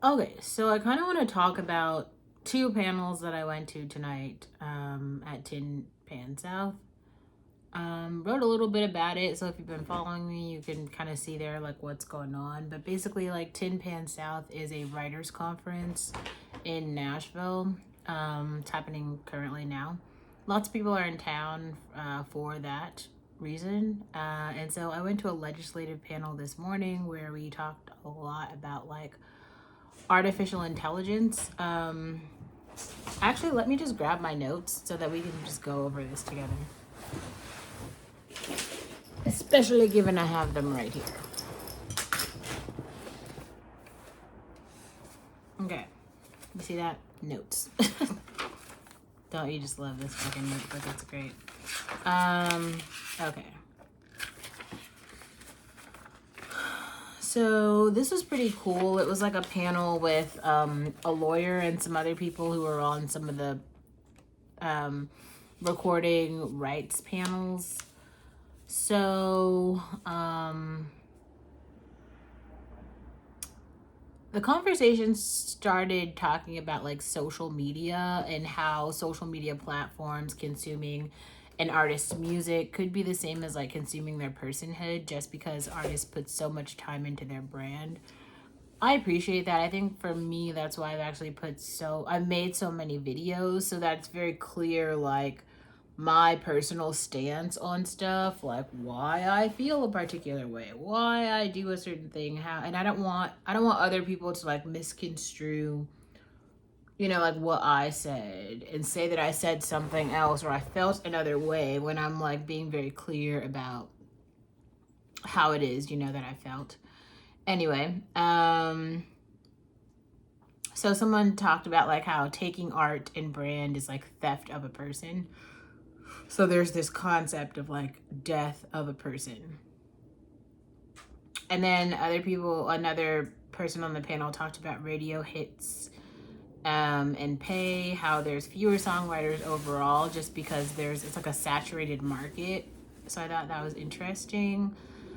Okay, so I kind of want to talk about two panels that I went to tonight at TinPanSouth. Wrote a little bit about it, so if you've been following me, you can kind of see there like what's going on. But basically, like TinPanSouth is a writers' conference in Nashville. It's happening currently now. Lots of people are in town for that reason, and so I went to a legislative panel this morning where we talked a lot about like artificial intelligence. Actually, let me just grab my notes so that we can just go over this together. Especially given I have them right here. Okay. You see that? Notes. Don't you just love this fucking notebook? It's great. Okay. So this was pretty cool. It was like a panel with a lawyer and some other people who were on some of the recording rights panels. So the conversation started talking about like social media and how social media platforms consuming an artist's music could be the same as like consuming their personhood, just because artists put so much time into their brand. I appreciate that. I think for me, that's why I've made so many videos, so that's very clear, like my personal stance on stuff, like why I feel a particular way, why I do a certain thing, how, and I don't want other people to like misconstrue, like what I said and say that I said something else or I felt another way when I'm like being very clear about how it is, that I felt. Anyway, so someone talked about like how taking art and brand is like theft of a person. So there's this concept of like death of a person. And then another person on the panel talked about radio hits and pay, how there's fewer songwriters overall just because it's like a saturated market. So I thought that was interesting.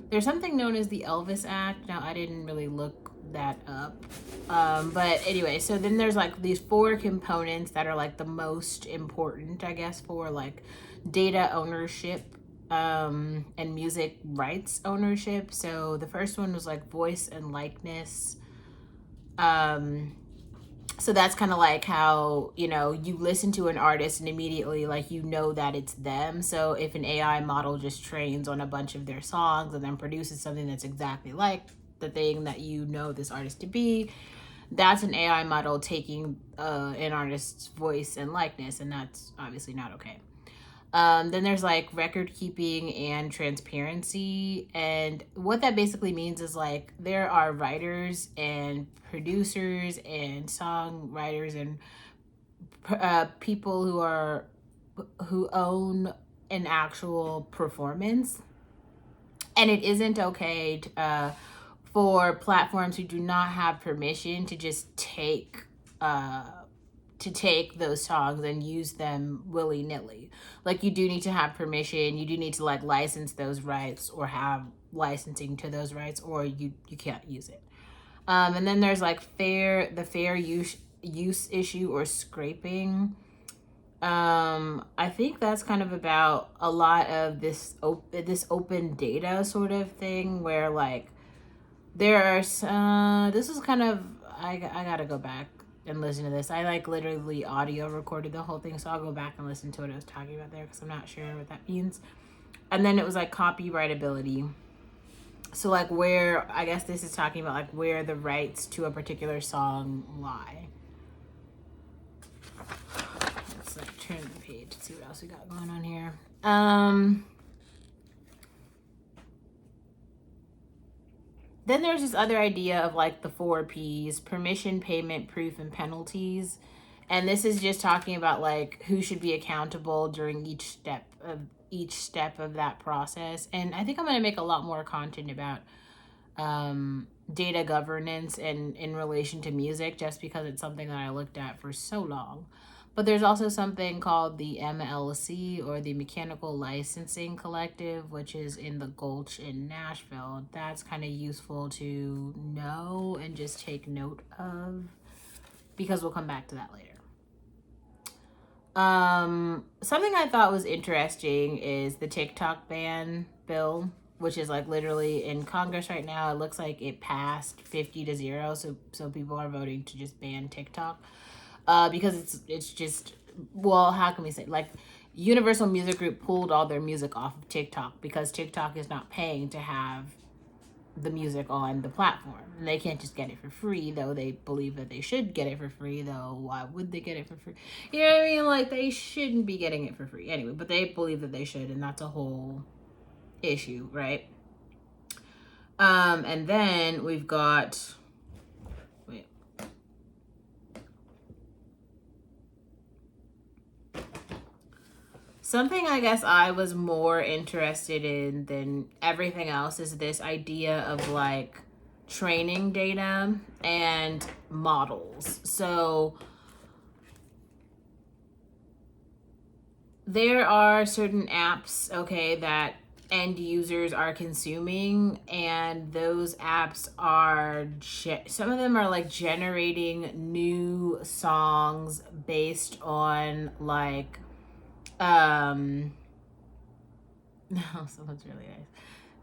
There's something known as the Elvis Act. Now, I didn't really look that up. But anyway, so then there's like these four components that are like the most important, I guess, for like data ownership and music rights ownership. So the first one was like voice and likeness. So that's kind of like how, you listen to an artist and immediately like that it's them. So if an AI model just trains on a bunch of their songs and then produces something that's exactly like the thing that this artist to be, that's an AI model taking an artist's voice and likeness, and that's obviously not okay. Then there's like record keeping and transparency. And what that basically means is like there are writers and producers and songwriters and people who own an actual performance. And it isn't okay for platforms who do not have permission to just take those songs and use them willy-nilly. Like you do need to have permission, you do need to like license those rights or have licensing to those rights, or you can't use it. And then there's like the fair use issue or scraping. I think that's kind of about a lot of this open data sort of thing where like there are this is kind of I gotta go back and listen to this. I like literally audio recorded the whole thing, so I'll go back and listen to what I was talking about there because I'm not sure what that means. And then it was like copyrightability. So like where, I guess this is talking about like where the rights to a particular song lie. Let's like turn the page to see what else we got going on here. Then there's this other idea of like the 4 P's: permission, payment, proof, and penalties. And this is just talking about like who should be accountable during each step of that process. And I think I'm going to make a lot more content about data governance and in relation to music, just because it's something that I looked at for so long. But there's also something called the MLC, or the Mechanical Licensing Collective, which is in the Gulch in Nashville. That's kind of useful to know and just take note of, because we'll come back to that later. Something I thought was interesting is the TikTok ban bill, which is like literally in Congress right now. It looks like it passed 50-0, so people are voting to just ban TikTok. Because it's just, well, how can we say, like, Universal Music Group pulled all their music off of TikTok because TikTok is not paying to have the music on the platform. And they can't just get it for free, though they believe that they should get it for free, though why would they get it for free? You know what I mean? Like, they shouldn't be getting it for free anyway, but they believe that they should, and that's a whole issue, right? And then we've got, wait, something I guess I was more interested in than everything else is this idea of like training data and models. So there are certain apps, okay, that end users are consuming, and those apps are some of them are like generating new songs based on like no, so that's really nice.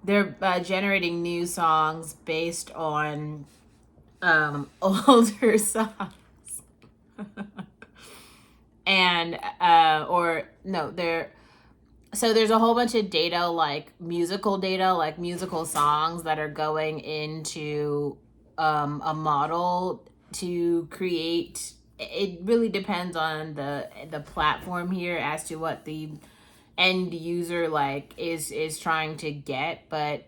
They're generating new songs based on older songs. And or no, there's a whole bunch of data, like musical data, like musical songs that are going into a model to create. It really depends on the platform here as to what the end user like is trying to get, but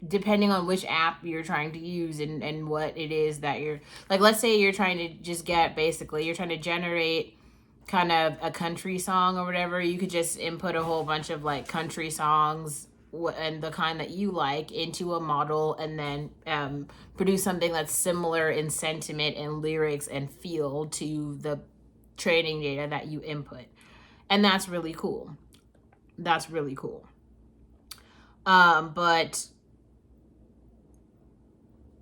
depending on which app you're trying to use and what it is that you're like, let's say you're trying to just get, basically you're trying to generate kind of a country song or whatever, you could just input a whole bunch of like country songs and the kind that you like into a model, and then produce something that's similar in sentiment and lyrics and feel to the training data that you input. And that's really cool. That's really cool. But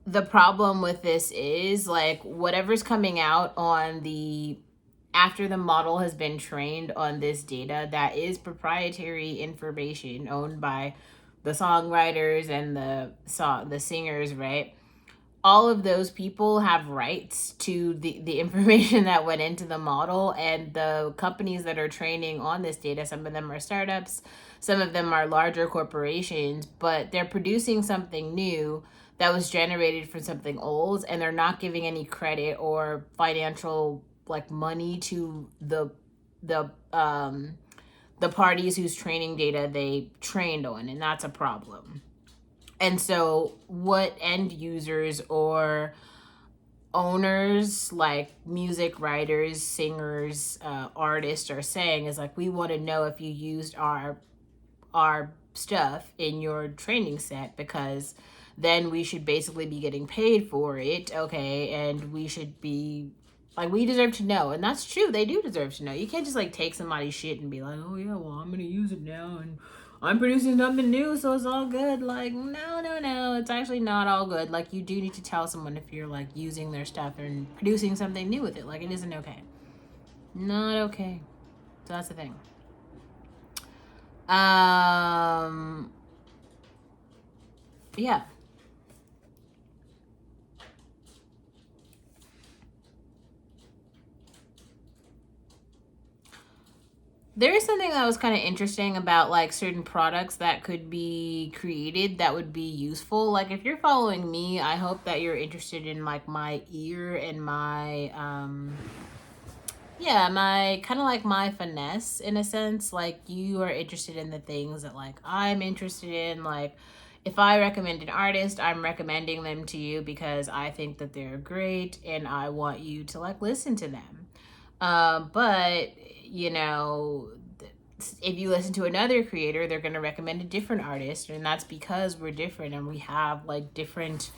the problem with this is like whatever's coming out on the after the model has been trained on this data, that is proprietary information owned by the songwriters and the singers, right? All of those people have rights to the information that went into the model, and the companies that are training on this data, some of them are startups, some of them are larger corporations, but they're producing something new that was generated from something old, and they're not giving any credit or financial like money to the parties whose training data they trained on, and that's a problem. And so what end users or owners, like music writers, singers, artists, are saying is like, we want to know if you used our stuff in your training set, because then we should basically be getting paid for it, okay? And we should be like, we deserve to know. And that's true, they do deserve to know. You can't just like take somebody's shit and be like, oh yeah, well, I'm gonna use it now and I'm producing something new, so it's all good. Like, no, it's actually not all good. Like, you do need to tell someone if you're like using their stuff and producing something new with it. Like, it isn't okay. Not okay. So that's the thing. Yeah. There is something that was kind of interesting about like certain products that could be created that would be useful. Like, if you're following me, I hope that you're interested in like my ear and my my kind of like my finesse, in a sense. Like, you are interested in the things that like I'm interested in. Like, if I recommend an artist, I'm recommending them to you because I think that they're great and I want you to like listen to them. But you know, if you listen to another creator, they're going to recommend a different artist, and that's because we're different and we have like different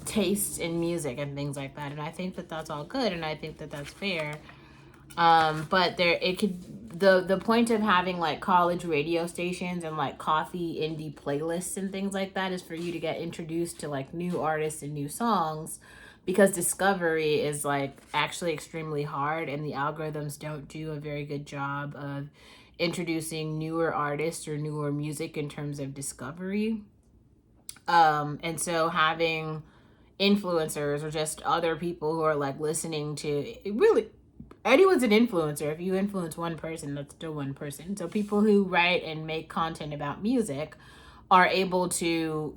tastes in music and things like that. And I think that that's all good, and I think that that's fair. But the point of having like college radio stations and like coffee indie playlists and things like that is for you to get introduced to like new artists and new songs, because discovery is like actually extremely hard, and the algorithms don't do a very good job of introducing newer artists or newer music in terms of discovery. And so having influencers or just other people who are like listening to, really, anyone's an influencer. If you influence one person, that's still one person. So people who write and make content about music are able to,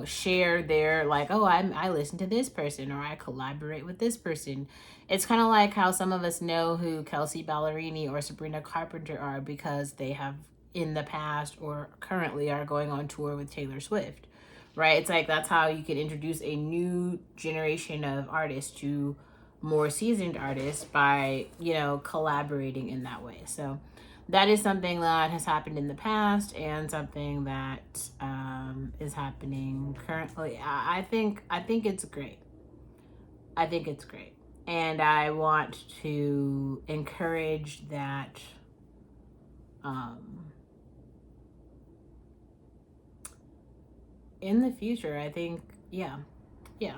share their like, oh, I listen to this person, or I collaborate with this person. It's kind of like how some of us know who Kelsey Ballerini or Sabrina Carpenter are because they have in the past or currently are going on tour with Taylor Swift, right? It's like that's how you can introduce a new generation of artists to more seasoned artists by, collaborating in that way. So that is something that has happened in the past and something that is happening currently. I think it's great. I think it's great. And I want to encourage that um, in the future. I think, yeah, yeah.